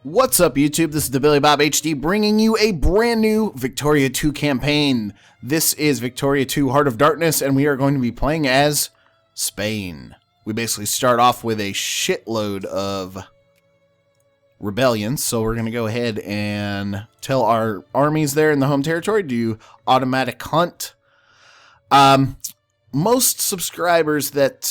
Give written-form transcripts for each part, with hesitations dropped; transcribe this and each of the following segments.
What's up, YouTube? This is TheBillyBobHD bringing you a brand new Victoria 2 campaign. This is Victoria 2 Heart of Darkness, and we are going to be playing as Spain. We basically start off with a shitload of rebellions, so we're going to go ahead and tell our armies there in the home territory to do automatic hunt. Most subscribers that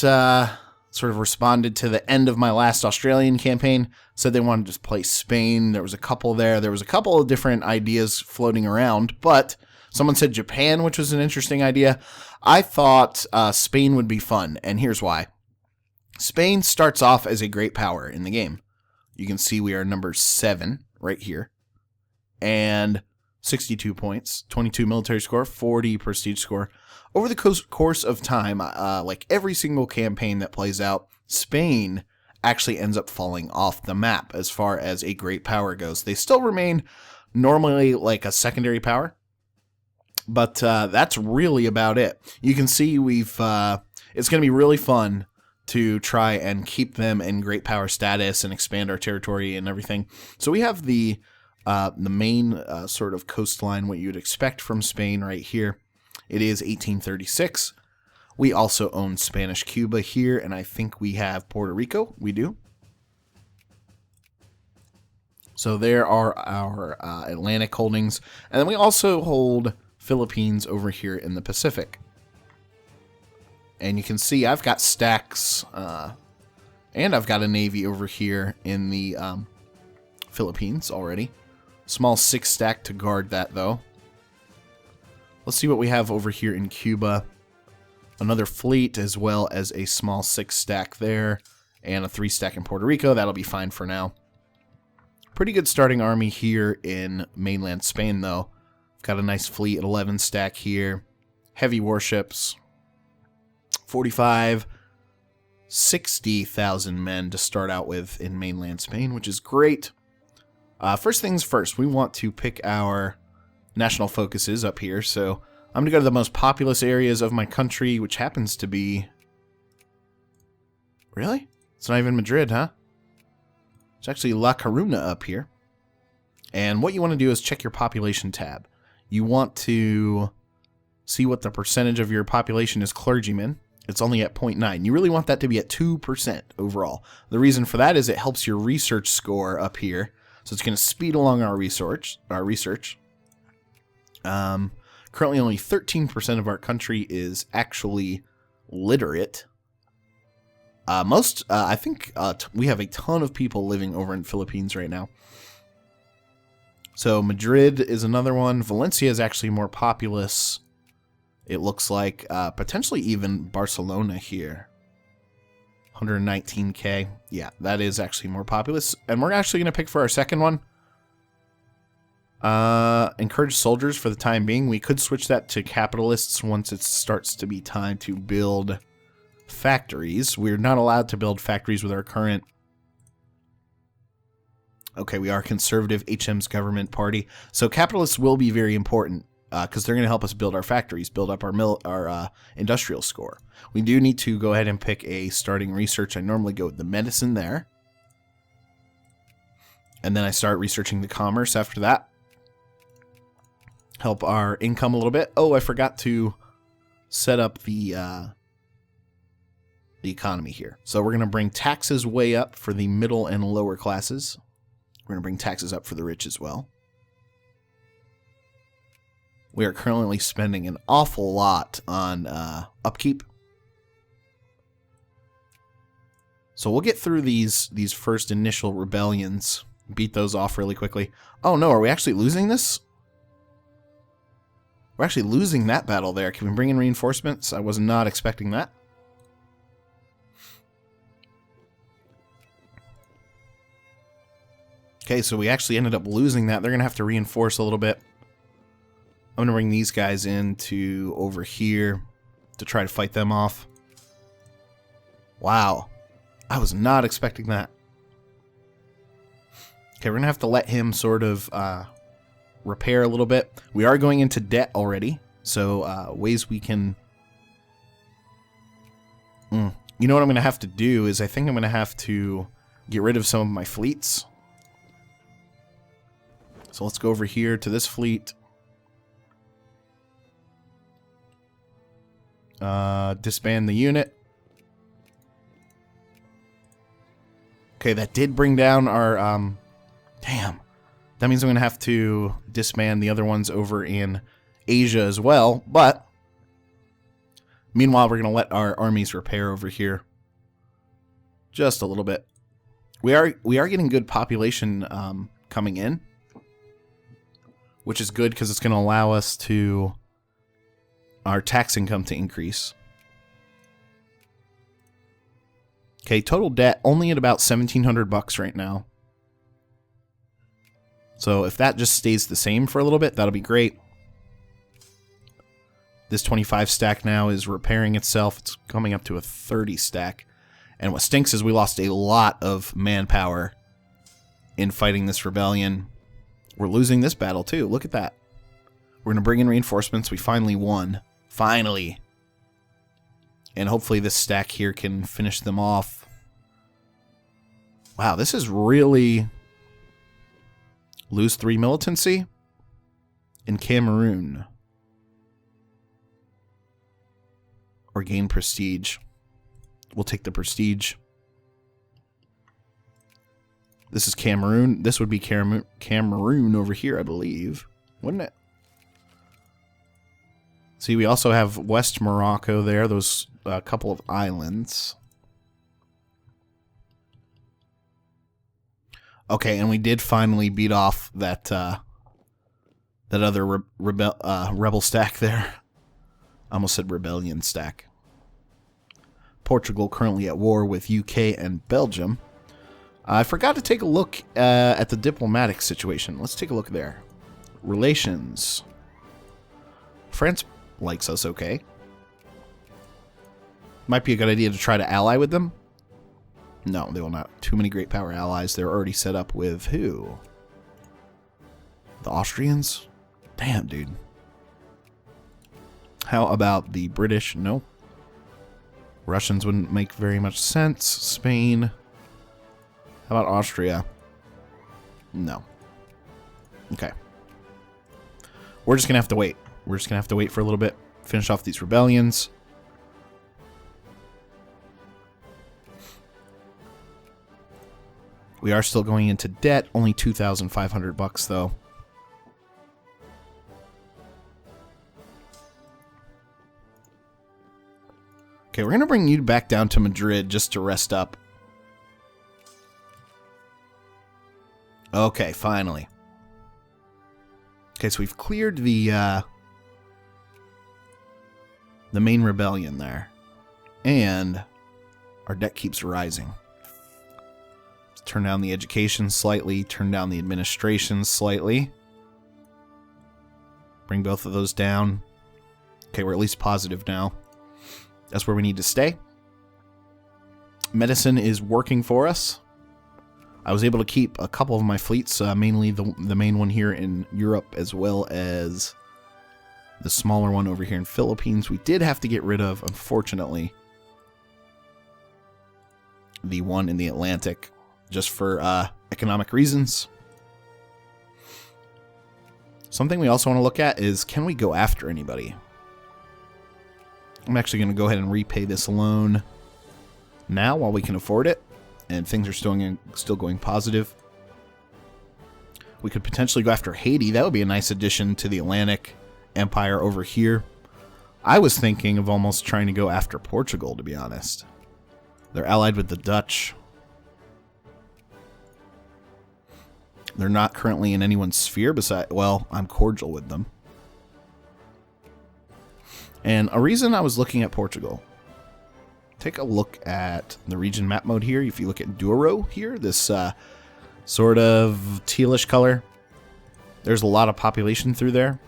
sort of responded to the end of my last Australian campaign said they wanted to just play Spain. There was a couple there. There was a couple of different ideas floating around, but someone said Japan, which was an interesting idea. I thought Spain would be fun, and here's why. Spain starts off as a great power in the game. You can see we are number 7 right here, and 62 points, 22 military score, 40 prestige score. Over the course of time, like every single campaign that plays out, Spain actually ends up falling off the map as far as a great power goes. They still remain normally like a secondary power, but that's really about it. You can see it's going to be really fun to try and keep them in great power status and expand our territory and everything. So we have the main sort of coastline, what you'd expect from Spain right here. It is 1836. We also own Spanish Cuba here, and I think we have Puerto Rico. We do. So there are our Atlantic holdings. And then we also hold Philippines over here in the Pacific. And you can see I've got stacks, and I've got a navy over here in the Philippines already. Small 6 stack to guard that, though. Let's see what we have over here in Cuba. Another fleet, as well as a small 6 stack there, and a 3 stack in Puerto Rico. That'll be fine for now. Pretty good starting army here in mainland Spain, though. Got a nice fleet at 11 stack here. Heavy warships. 45, 60,000 men to start out with in mainland Spain, which is great. First things first, we want to pick our national focuses up here, so I'm going to go to the most populous areas of my country, which happens to be... Really? It's not even Madrid, huh? It's actually La Coruña up here. And what you want to do is check your population tab. You want to see what the percentage of your population is clergymen. It's only at 0.9. You really want that to be at 2% overall. The reason for that is it helps your research score up here. So it's going to speed along our research. Currently only 13% of our country is actually literate. I think we have a ton of people living over in Philippines right now. So Madrid is another one. Valencia is actually more populous. It looks like potentially even Barcelona here. 119k. Yeah, that is actually more populous. And we're actually going to pick for our second one. Encourage soldiers for the time being. We could switch that to capitalists once it starts to be time to build factories. We're not allowed to build factories with our current... Okay, we are conservative HM's government party. So capitalists will be very important because they're going to help us build our factories, build up our industrial score. We do need to go ahead and pick a starting research. I normally go with the medicine there. And then I start researching the commerce after that. Help our income a little bit. Oh, I forgot to set up the economy here. So we're going to bring taxes way up for the middle and lower classes. We're going to bring taxes up for the rich as well. We are currently spending an awful lot on upkeep. So we'll get through these first initial rebellions. Beat those off really quickly. Oh no, are we actually losing this? We're actually losing that battle there. Can we bring in reinforcements? I was not expecting that. Okay, so we actually ended up losing that. They're going to have to reinforce a little bit. I'm going to bring these guys in to over here to try to fight them off. Wow. I was not expecting that. Okay, we're going to have to let him sort of... repair a little bit. We are going into debt already, so ways we can... You know what I'm going to have to do is I think I'm going to have to get rid of some of my fleets. So let's go over here to this fleet. Disband the unit. Okay, that did bring down our... damn. That means I'm going to have to disband the other ones over in Asia as well. But meanwhile, we're going to let our armies repair over here. Just a little bit. We are getting good population coming in, which is good because it's going to allow us to our tax income to increase. Okay, total debt only at about $1,700 right now. So if that just stays the same for a little bit, that'll be great. This 25 stack now is repairing itself. It's coming up to a 30 stack. And what stinks is we lost a lot of manpower in fighting this rebellion. We're losing this battle too. Look at that. We're going to bring in reinforcements. We finally won. Finally. And hopefully this stack here can finish them off. Wow, this is really... Lose 3 militancy in Cameroon. Or gain prestige. We'll take the prestige. This is Cameroon. This would be Cameroon over here, I believe. Wouldn't it? See, we also have West Morocco there. Those couple of islands. Okay, and we did finally beat off that that other rebel stack there. I almost said rebellion stack. Portugal currently at war with UK and Belgium. I forgot to take a look at the diplomatic situation. Let's take a look there. Relations. France likes us okay. Might be a good idea to try to ally with them. No, they will not. Too many great power allies. They're already set up with who? The Austrians? Damn, dude. How about the British? No. Russians wouldn't make very much sense. Spain. How about Austria? No. Okay. We're just going to have to wait. We're just going to have to wait for a little bit. Finish off these rebellions. We are still going into debt. Only $2,500 though. Okay, we're going to bring you back down to Madrid just to rest up. Okay, finally. Okay, so we've cleared the main rebellion there. And our debt keeps rising. Let's turn down the education slightly, turn down the administration slightly. Bring both of those down. Okay, we're at least positive now. That's where we need to stay. Medicine is working for us. I was able to keep a couple of my fleets, mainly the main one here in Europe, as well as the smaller one over here in Philippines. We did have to get rid of, unfortunately, the one in the Atlantic, just for economic reasons. Something we also want to look at is, can we go after anybody? I'm actually going to go ahead and repay this loan now while we can afford it, and things are still going positive. We could potentially go after Haiti. That would be a nice addition to the Atlantic Empire over here. I was thinking of almost trying to go after Portugal, to be honest. They're allied with the Dutch. They're not currently in anyone's sphere besides, well, I'm cordial with them. And a reason I was looking at Portugal. Take a look at the region map mode here. If you look at Douro here, this sort of tealish color, there's a lot of population through there.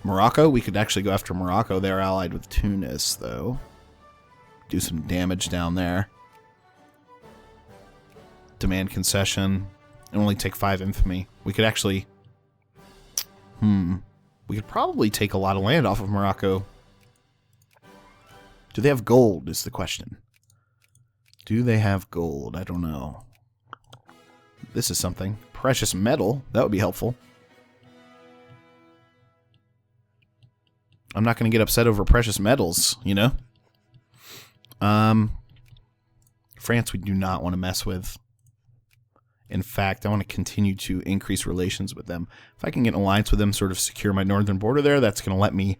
Morocco, we could actually go after Morocco. They're allied with Tunis, though. Do some damage down there. Demand concession. And only take 5 infamy. We could actually... We could probably take a lot of land off of Morocco. Do they have gold, is the question. Do they have gold? I don't know. This is something. Precious metal. That would be helpful. I'm not going to get upset over precious metals, you know? France we do not want to mess with. In fact, I want to continue to increase relations with them. If I can get an alliance with them, sort of secure my northern border there, that's going to let me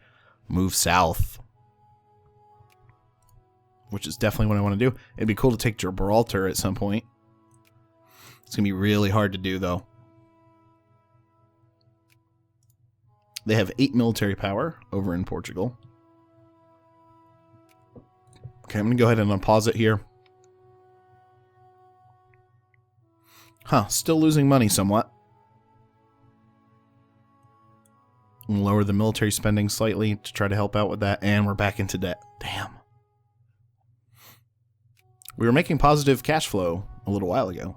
move south. Which is definitely what I want to do. It'd be cool to take Gibraltar at some point. It's going to be really hard to do, though. They have 8 military power over in Portugal. Okay, I'm going to go ahead and unpause it here. Huh, still losing money somewhat. Lower the military spending slightly to try to help out with that, and we're back into debt. Damn. We were making positive cash flow a little while ago.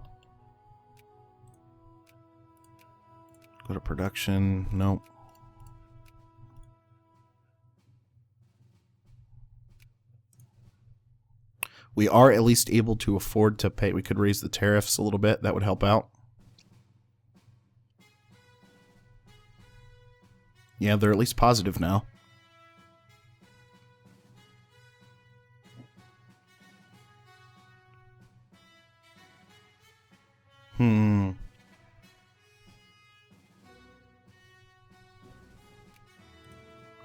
Go to production. Nope. We are at least able to afford to pay. We could raise the tariffs a little bit. That would help out. Yeah, they're at least positive now.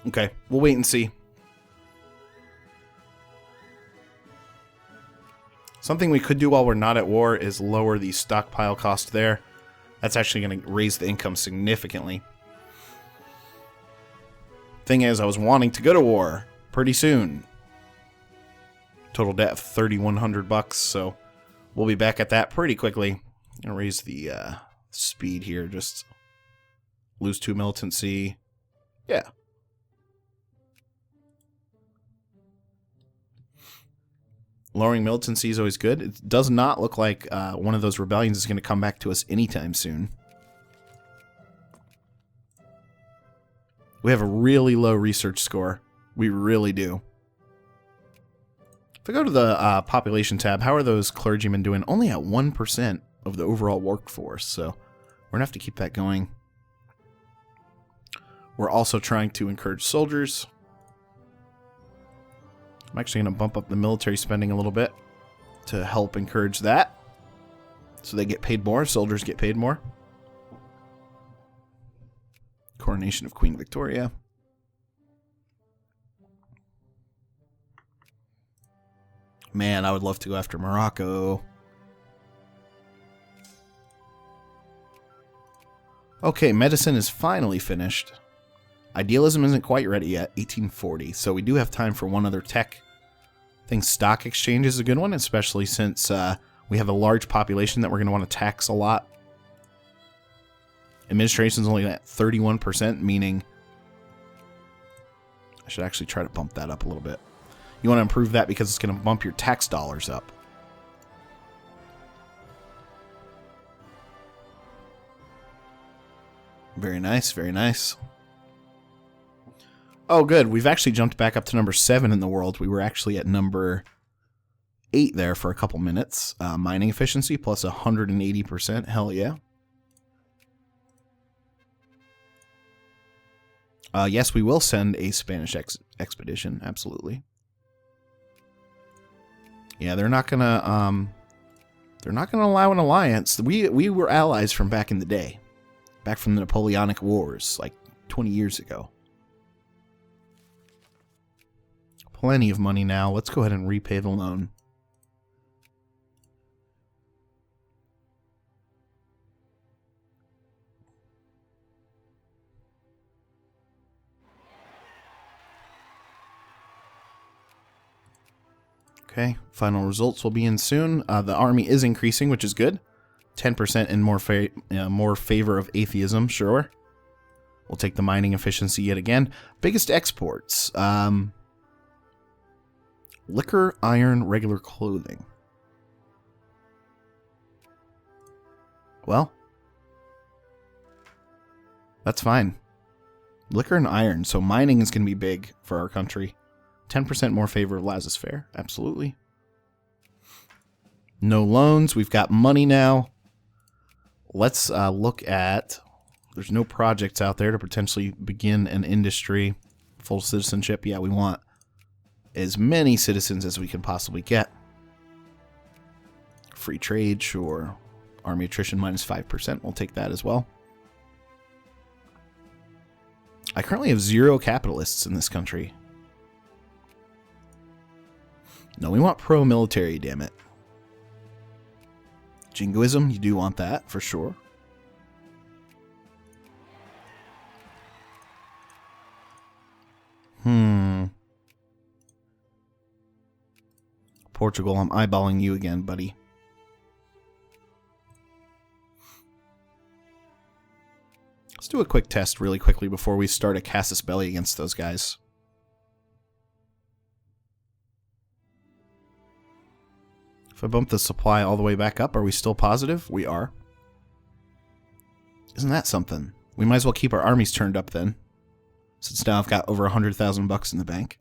Okay, we'll wait and see. Something we could do while we're not at war is lower the stockpile cost there. That's actually going to raise the income significantly. Thing is, I was wanting to go to war pretty soon. Total debt of $3,100, so we'll be back at that pretty quickly. I'll raise the speed here, just lose 2 militancy. Yeah. Lowering militancy is always good. It does not look like one of those rebellions is going to come back to us anytime soon. We have a really low research score. We really do. If I go to the population tab, how are those clergymen doing? Only at 1% of the overall workforce, so we're going to have to keep that going. We're also trying to encourage soldiers. I'm actually going to bump up the military spending a little bit to help encourage that. So they get paid more, soldiers get paid more. Coronation of Queen Victoria. Man, I would love to go after Morocco. Okay, medicine is finally finished. Idealism isn't quite ready yet, 1840, so we do have time for one other tech. I think stock exchange is a good one, especially since we have a large population that we're going to want to tax a lot. Administration's only at 31%, meaning I should actually try to bump that up a little bit. You want to improve that because it's going to bump your tax dollars up. Very nice, very nice. Oh, good. We've actually jumped back up to number 7 in the world. We were actually at number 8 there for a couple minutes. Mining efficiency plus 180%. Hell yeah. Yes, we will send a Spanish expedition. Absolutely. Yeah, they're not gonna allow an alliance. We were allies from back in the day, back from the Napoleonic Wars, like 20 years ago. Plenty of money now. Let's go ahead and repay the loan. Okay, final results will be in soon. The army is increasing, which is good. 10% in more favor of atheism, sure. We'll take the mining efficiency yet again. Biggest exports. Liquor, iron, regular clothing. Well, that's fine. Liquor and iron, so mining is going to be big for our country. 10% more favor of laissez-faire, absolutely. No loans. We've got money now. Let's look at... There's no projects out there to potentially begin an industry. Full citizenship. Yeah, we want as many citizens as we can possibly get. Free trade, sure. Army attrition minus 5%. We'll take that as well. I currently have 0 capitalists in this country. No, we want pro-military, damn it. Jingoism, you do want that, for sure. Portugal, I'm eyeballing you again, buddy. Let's do a quick test really quickly before we start a casus belli against those guys. If I bump the supply all the way back up, are we still positive? We are. Isn't that something? We might as well keep our armies turned up then, since now I've got over $100,000 in the bank.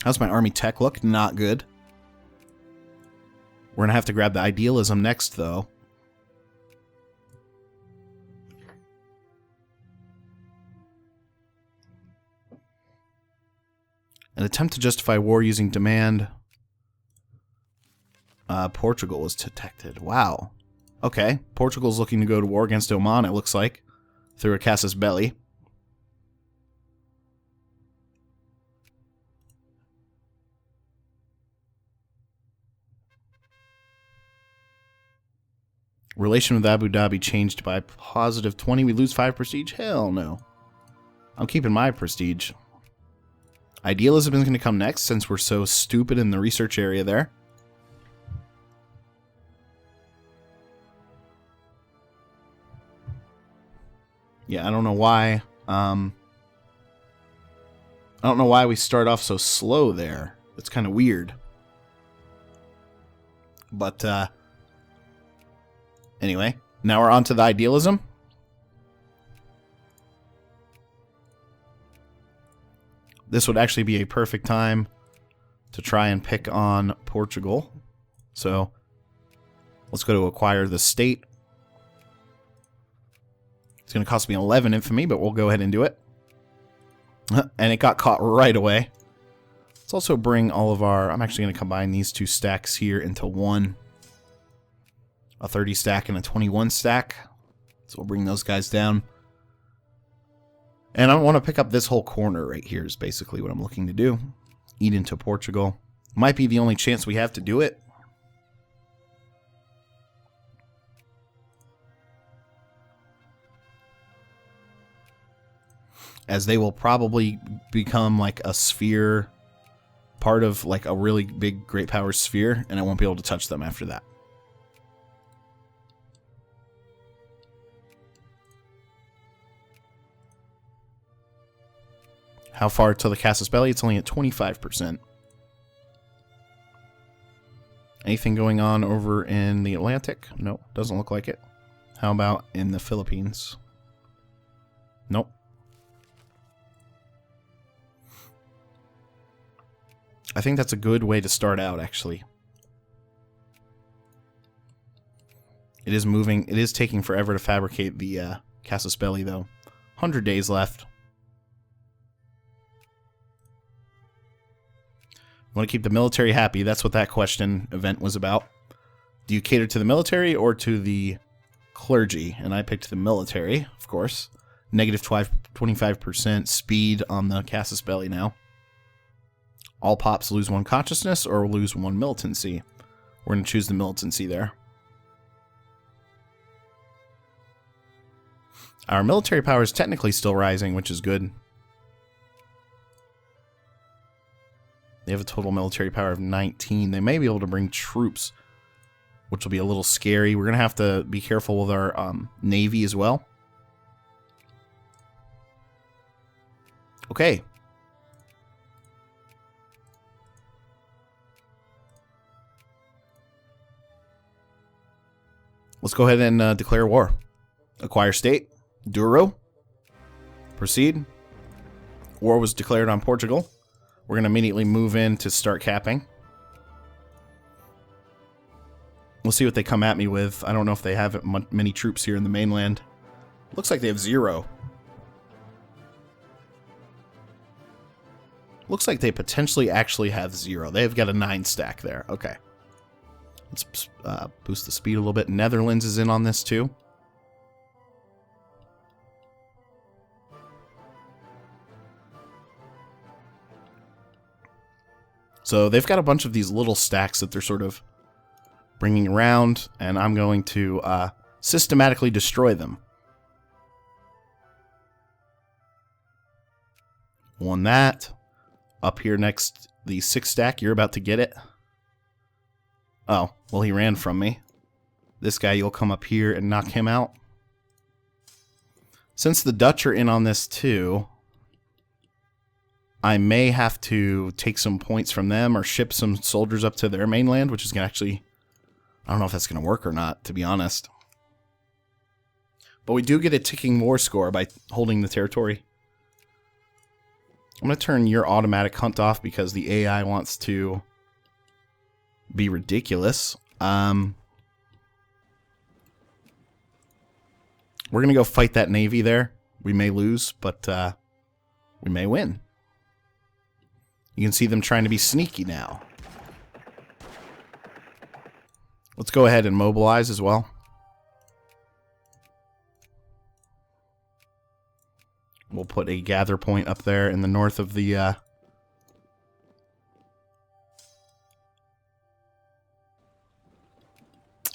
How's my army tech look? Not good. We're going to have to grab the idealism next, though. An attempt to justify war using demand. Portugal was detected. Wow. Okay. Portugal's looking to go to war against Oman, it looks like, through a casus belli. Relation with Abu Dhabi changed by positive 20. We lose 5 prestige? Hell no. I'm keeping my prestige. Idealism is going to come next since we're so stupid in the research area there. Yeah, I don't know why. I don't know why we start off so slow there. It's kind of weird. But, anyway, now we're on to the idealism. This would actually be a perfect time to try and pick on Portugal. So, let's go to acquire the state. It's going to cost me 11 infamy, but we'll go ahead and do it. And it got caught right away. Let's also bring all of our... I'm actually going to combine these 2 stacks here into one. A 30 stack and a 21 stack. So we'll bring those guys down. And I want to pick up this whole corner right here is basically what I'm looking to do. Eat into Portugal. Might be the only chance we have to do it. As they will probably become like a sphere, part of like a really big great power sphere, and I won't be able to touch them after that. How far to the casus belli? It's only at 25%. Anything going on over in the Atlantic? Nope, doesn't look like it. How about in the Philippines? Nope. I think that's a good way to start out, actually. It is moving. It is taking forever to fabricate the casus belli, though. 100 days left. Want to keep the military happy? That's what that question event was about. Do you cater to the military or to the clergy? And I picked the military, of course. Negative 25% speed on the casus belli now. All pops lose 1 consciousness or lose 1 militancy. We're going to choose the militancy there. Our military power is technically still rising, which is good. They have a total military power of 19. They may be able to bring troops, which will be a little scary. We're going to have to be careful with our navy as well. Okay. Let's go ahead and declare war. Acquire state. Douro. Proceed. War was declared on Portugal. We're going to immediately move in to start capping. We'll see what they come at me with. I don't know if they have many troops here in the mainland. Looks like they have 0. Looks like they potentially actually have 0. They've got a 9 stack there. Okay. Let's boost the speed a little bit. Netherlands is in on this too. So they've got a bunch of these little stacks that they're sort of bringing around, and I'm going to systematically destroy them. Won that. Up here next, the 6 stack, you're about to get it. Oh, well, he ran from me. This guy, you'll come up here and knock him out. Since the Dutch are in on this too, I may have to take some points from them or ship some soldiers up to their mainland, which is going to actually... I don't know if that's going to work or not, to be honest. But we do get a ticking war score by holding the territory. I'm going to turn your automatic hunt off because the AI wants to be ridiculous. We're going to go fight that navy there. We may lose, but we may win. You can see them trying to be sneaky now. Let's go ahead and mobilize as well. We'll put a gather point up there in the north of the...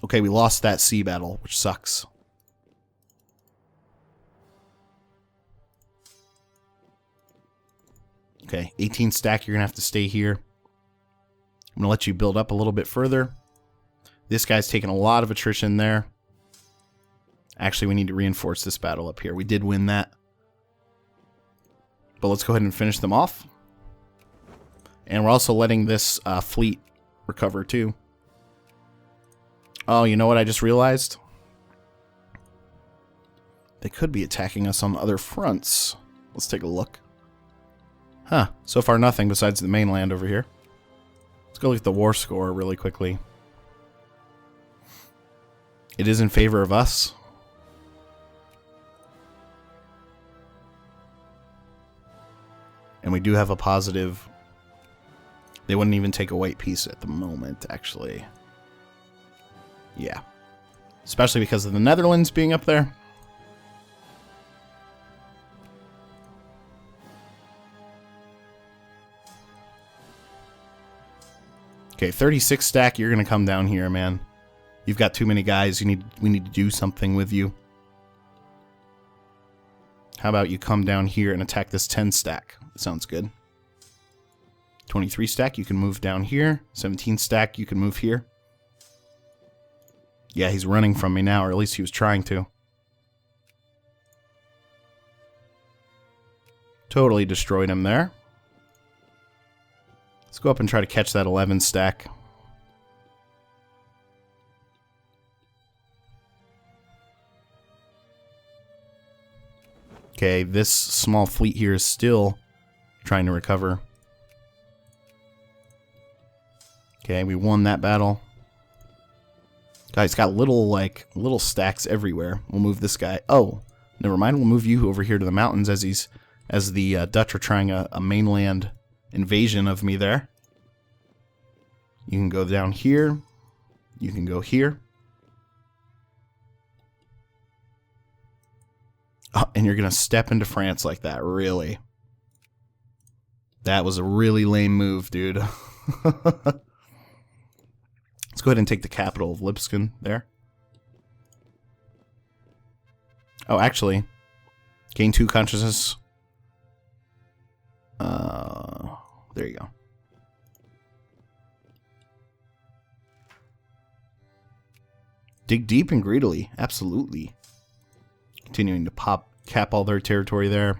Okay, we lost that sea battle, which sucks. Okay, 18 stack, you're going to have to stay here. I'm going to let you build up a little bit further. This guy's taking a lot of attrition there. Actually, we need to reinforce this battle up here. We did win that. But let's go ahead and finish them off. And we're also letting this fleet recover too. Oh, you know what I just realized? They could be attacking us on other fronts. Let's take a look. Huh, so far nothing besides the mainland over here. Let's go look at the war score really quickly. It is in favor of us. And we do have a positive. They wouldn't even take a white piece at the moment, actually. Yeah. Especially because of the Netherlands being up there. Okay, 36 stack, you're going to come down here, man. You've got too many guys. We need to do something with you. How about you come down here and attack this 10 stack? Sounds good. 23 stack, you can move down here. 17 stack, you can move here. Yeah, he's running from me now, or at least he was trying to. Totally destroyed him there. Let's go up and try to catch that 11 stack. Okay, this small fleet here is still trying to recover. Okay, we won that battle. Guys, got little stacks everywhere. We'll move this guy. Oh, never mind. We'll move you over here to the mountains as the Dutch are trying a mainland invasion of me there. You can go down here. You can go here. Oh, and you're going to step into France like that, really? That was a really lame move, dude. Let's go ahead and take the capital of Lipscomb there. Oh, actually, gain 2 consciousness. There you go. Dig deep and greedily. Absolutely. Continuing to cap all their territory there.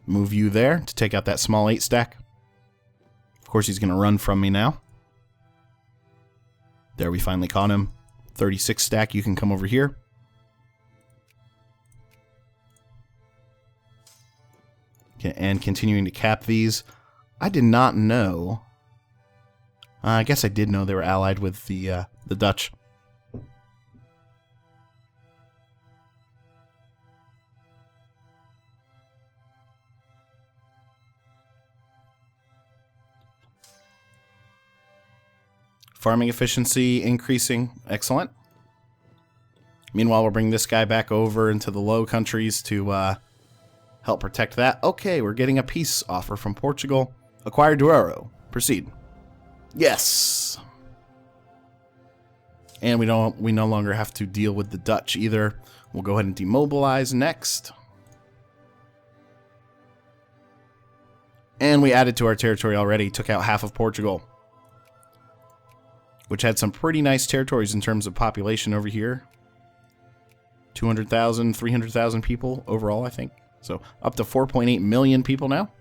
Move you there to take out that small 8 stack. Of course, he's going to run from me now. There, we finally caught him. 36 stack, you can come over here. and continuing to cap these. I did not know. I guess I did know they were allied with the Dutch. Farming efficiency increasing. Excellent. Meanwhile, we'll bring this guy back over into the Low Countries to help protect that. Okay, we're getting a peace offer from Portugal. Acquire Douro. Proceed. Yes. And we no longer have to deal with the Dutch either. We'll go ahead and demobilize next. And we added to our territory already. Took out half of Portugal, which had some pretty nice territories in terms of population over here. 200,000, 300,000 people overall, I think. So up to 4.8 million people now.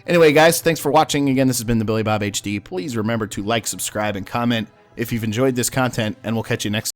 Anyway, guys, thanks for watching. Again, this has been the Billy Bob HD. Please remember to like, subscribe, and comment if you've enjoyed this content, and we'll catch you next time.